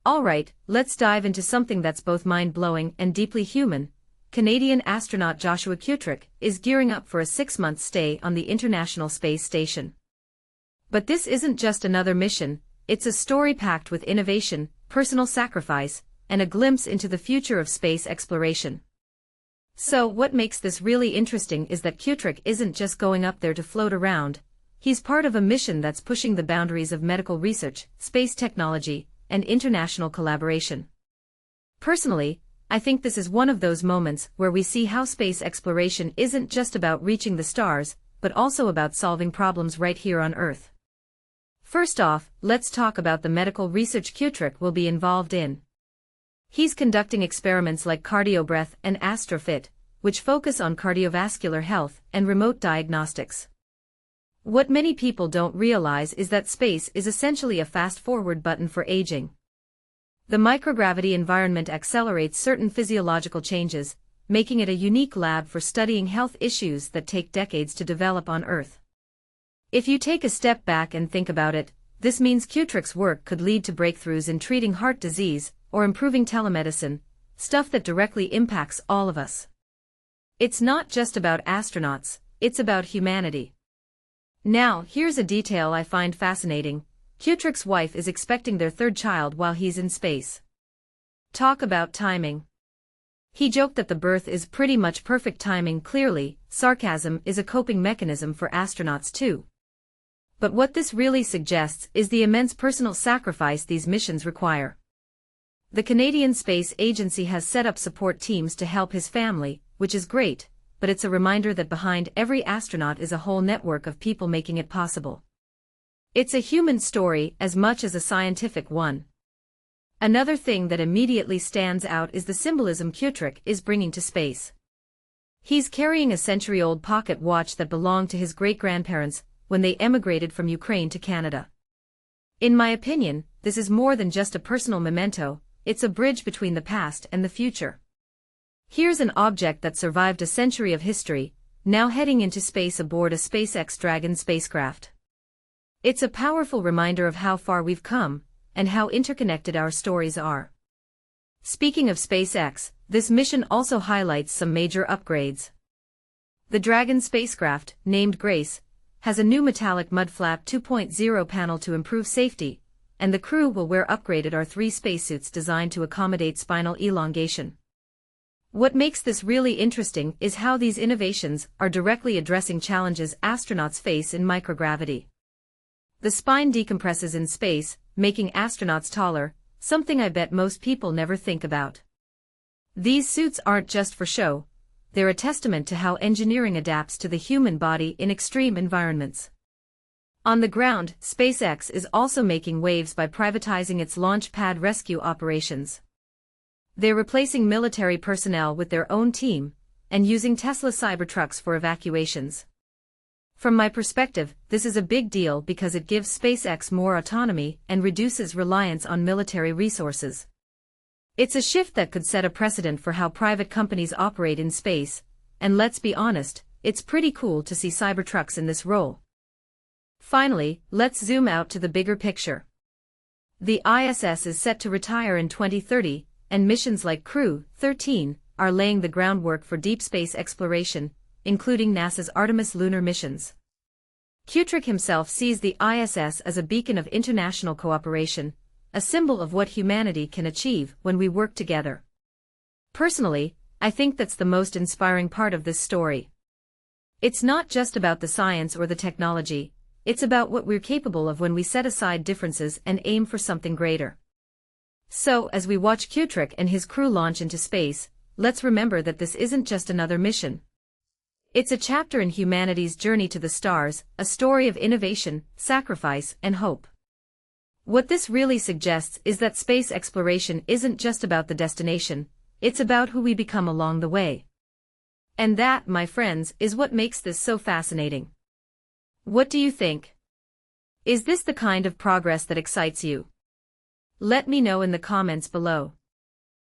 Alright, let's dive into something that's both mind-blowing and deeply human. Canadian astronaut Joshua Kutryk is gearing up for a 6-month stay on the International Space Station. But this isn't just another mission, it's a story packed with innovation, personal sacrifice, and a glimpse into the future of space exploration. So what makes this really interesting is that Kutryk isn't just going up there to float around, he's part of a mission that's pushing the boundaries of medical research, space technology, and international collaboration. Personally, I think this is one of those moments where we see how space exploration isn't just about reaching the stars, but also about solving problems right here on Earth. First off, let's talk about the medical research Kutryk will be involved in. He's conducting experiments like Cardiobreath and Astrofit, which focus on cardiovascular health and remote diagnostics. What many people don't realize is that space is essentially a fast-forward button for aging. The microgravity environment accelerates certain physiological changes, making it a unique lab for studying health issues that take decades to develop on Earth. If you take a step back and think about it, this means Kutryk's work could lead to breakthroughs in treating heart disease or improving telemedicine, stuff that directly impacts all of us. It's not just about astronauts, it's about humanity. Now, here's a detail I find fascinating. Kutryk's wife is expecting their third child while he's in space. Talk about timing. He joked that the birth is pretty much perfect timing. Clearly, sarcasm is a coping mechanism for astronauts too. But what this really suggests is the immense personal sacrifice these missions require. The Canadian Space Agency has set up support teams to help his family, which is great, but it's a reminder that behind every astronaut is a whole network of people making it possible. It's a human story as much as a scientific one. Another thing that immediately stands out is the symbolism Kutryk is bringing to space. He's carrying a century-old pocket watch that belonged to his great-grandparents when they emigrated from Ukraine to Canada. In my opinion, this is more than just a personal memento, it's a bridge between the past and the future. Here's an object that survived a century of history, now heading into space aboard a SpaceX Dragon spacecraft. It's a powerful reminder of how far we've come, and how interconnected our stories are. Speaking of SpaceX, this mission also highlights some major upgrades. The Dragon spacecraft, named Grace, has a new metallic mudflap 2.0 panel to improve safety, and the crew will wear upgraded R3 spacesuits designed to accommodate spinal elongation. What makes this really interesting is how these innovations are directly addressing challenges astronauts face in microgravity. The spine decompresses in space, making astronauts taller, something I bet most people never think about. These suits aren't just for show, they're a testament to how engineering adapts to the human body in extreme environments. On the ground, SpaceX is also making waves by privatizing its launch pad rescue operations. They're replacing military personnel with their own team, and using Tesla Cybertrucks for evacuations. From my perspective, this is a big deal because it gives SpaceX more autonomy and reduces reliance on military resources. It's a shift that could set a precedent for how private companies operate in space, and let's be honest, it's pretty cool to see Cybertrucks in this role. Finally, let's zoom out to the bigger picture. The ISS is set to retire in 2030, and missions like Crew-13 are laying the groundwork for deep space exploration, including NASA's Artemis lunar missions. Kutryk himself sees the ISS as a beacon of international cooperation, a symbol of what humanity can achieve when we work together. Personally, I think that's the most inspiring part of this story. It's not just about the science or the technology, it's about what we're capable of when we set aside differences and aim for something greater. So, as we watch Kutryk and his crew launch into space, let's remember that this isn't just another mission. It's a chapter in humanity's journey to the stars, a story of innovation, sacrifice, and hope. What this really suggests is that space exploration isn't just about the destination, it's about who we become along the way. And that, my friends, is what makes this so fascinating. What do you think? Is this the kind of progress that excites you? Let me know in the comments below.